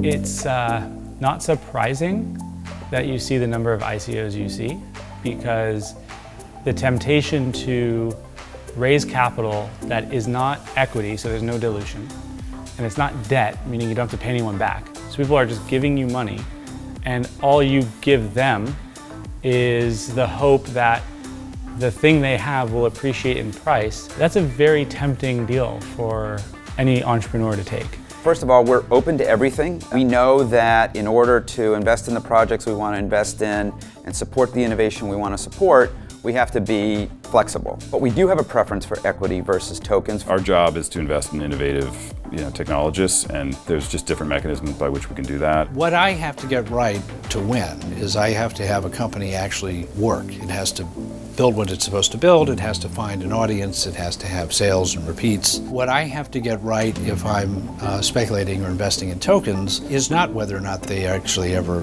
It's not surprising that you see the number of ICOs you see, because the temptation to raise capital that is not equity, so there's no dilution, and it's not debt, meaning you don't have to pay anyone back. So people are just giving you money, and all you give them is the hope that the thing they have will appreciate in price. That's a very tempting deal for any entrepreneur to take. First of all, we're open to everything. We know that in order to invest in the projects we want to invest in and support the innovation we want to support, we have to be flexible. But we do have a preference for equity versus tokens. Our job is to invest in innovative technologists, and there's just different mechanisms by which we can do that. What I have to get right to win is I have to have a company actually work. It has to build what it's supposed to build, it has to find an audience, it has to have sales and repeats. What I have to get right if I'm speculating or investing in tokens is not whether or not they actually ever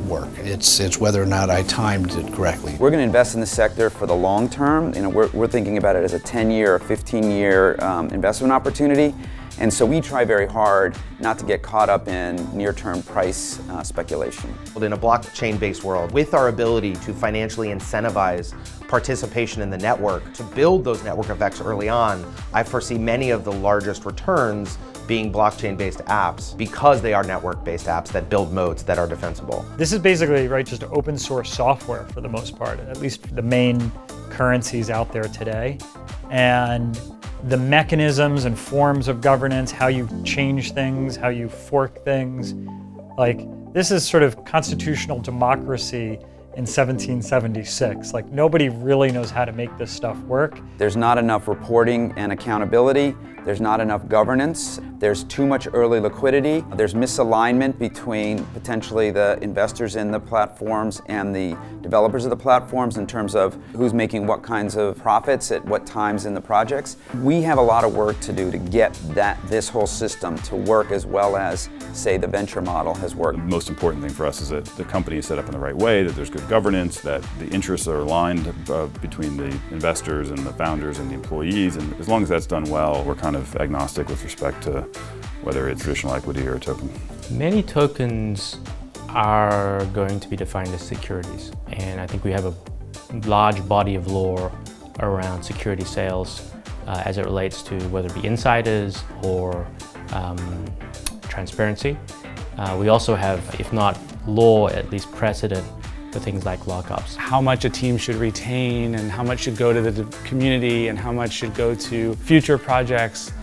work. It's whether or not I timed it correctly. We're going to invest in the sector for the long term. We're thinking about it as a 10-year or 15-year investment opportunity. And so we try very hard not to get caught up in near-term price speculation. In a blockchain-based world, with our ability to financially incentivize participation in the network, to build those network effects early on, I foresee many of the largest returns being blockchain-based apps because they are network-based apps that build moats that are defensible. This is basically just open source software for the most part, at least the main currencies out there today. And the mechanisms and forms of governance, how you change things, how you fork things, this is sort of constitutional democracy in 1776. Nobody really knows how to make this stuff work. There's not enough reporting and accountability. There's not enough governance. There's too much early liquidity. There's misalignment between potentially the investors in the platforms and the developers of the platforms in terms of who's making what kinds of profits at what times in the projects. We have a lot of work to do to get this whole system to work as well as, say, the venture model has worked. The most important thing for us is that the company is set up in the right way, that there's good governance, that the interests are aligned between the investors and the founders and the employees, and as long as that's done well, we're kind of agnostic with respect to whether it's traditional equity or a token. Many tokens are going to be defined as securities, and I think we have a large body of law around security sales as it relates to whether it be insiders or transparency. We also have, if not law, at least precedent for things like lockups. How much a team should retain and how much should go to the community and how much should go to future projects.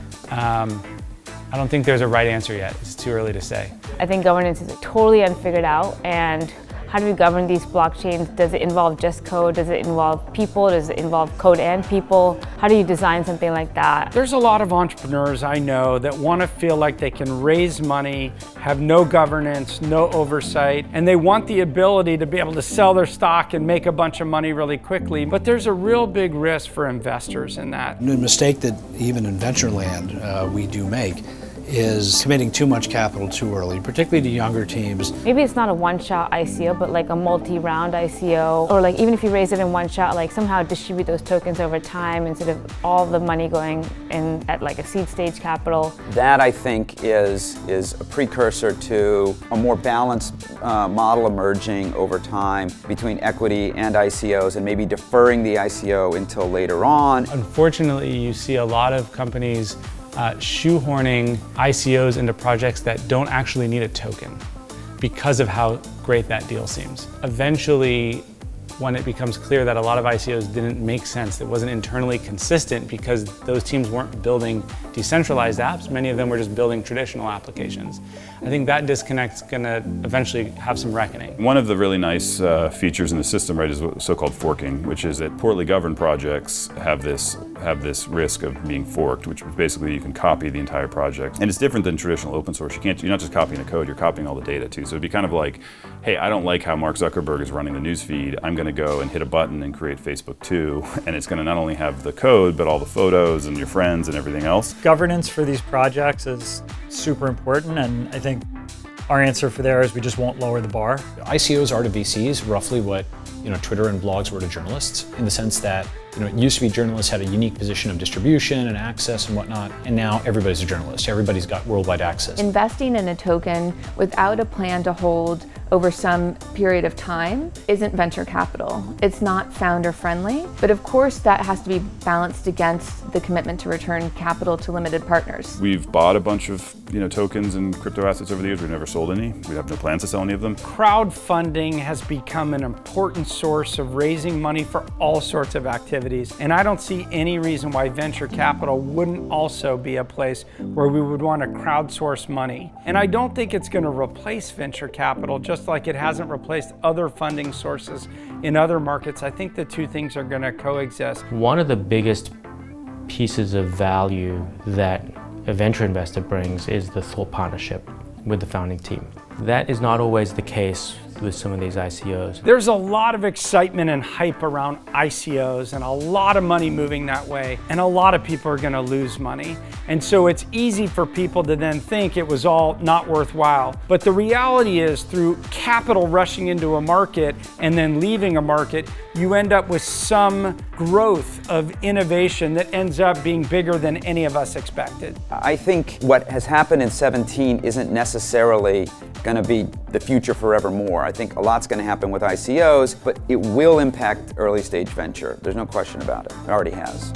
I don't think there's a right answer yet. It's too early to say. I think governance is totally unfigured out, and how do we govern these blockchains? Does it involve just code? Does it involve people? Does it involve code and people? How do you design something like that? There's a lot of entrepreneurs I know that want to feel like they can raise money, have no governance, no oversight, and they want the ability to be able to sell their stock and make a bunch of money really quickly. But there's a real big risk for investors in that. The mistake that even in venture land we do make is committing too much capital too early, particularly to younger teams. Maybe it's not a one-shot ICO, but a multi-round ICO, or even if you raise it in one shot, somehow distribute those tokens over time instead of all the money going in at a seed stage capital. That, I think, is a precursor to a more balanced model emerging over time between equity and ICOs, and maybe deferring the ICO until later on. Unfortunately, you see a lot of companies shoehorning ICOs into projects that don't actually need a token because of how great that deal seems. Eventually, when it becomes clear that a lot of ICOs didn't make sense, it wasn't internally consistent because those teams weren't building decentralized apps, many of them were just building traditional applications. I think that disconnect's gonna eventually have some reckoning. One of the really nice features in the system, is so-called forking, which is that poorly governed projects have this risk of being forked, which basically you can copy the entire project. And it's different than traditional open source. You're not just copying the code, you're copying all the data too. So it'd be kind of like, hey, I don't like how Mark Zuckerberg is running the news feed. I'm going to go and hit a button and create Facebook too, and it's going to not only have the code, but all the photos and your friends and everything else. Governance for these projects is super important, and I think our answer for there is we just won't lower the bar. ICOs are to VCs roughly what Twitter and blogs were to journalists, in the sense that it used to be journalists had a unique position of distribution and access and whatnot, and now everybody's a journalist. Everybody's got worldwide access. Investing in a token without a plan to hold over some period of time isn't venture capital. It's not founder friendly, but of course that has to be balanced against the commitment to return capital to limited partners. We've bought a bunch of tokens and crypto assets over the years. We've never sold any. We have no plans to sell any of them. Crowdfunding has become an important source of raising money for all sorts of activities, and I don't see any reason why venture capital wouldn't also be a place where we would want to crowdsource money. And I don't think it's going to replace venture capital, just like it hasn't replaced other funding sources in other markets. I think the two things are going to coexist. One of the biggest pieces of value that a venture investor brings is the thought partnership with the founding team. That is not always the case with some of these ICOs. There's a lot of excitement and hype around ICOs and a lot of money moving that way, and a lot of people are going to lose money. And so it's easy for people to then think it was all not worthwhile. But the reality is, through capital rushing into a market and then leaving a market, you end up with some growth of innovation that ends up being bigger than any of us expected. I think what has happened in 17 isn't necessarily going to be the future forevermore. I think a lot's going to happen with ICOs, but it will impact early stage venture. There's no question about it. It already has.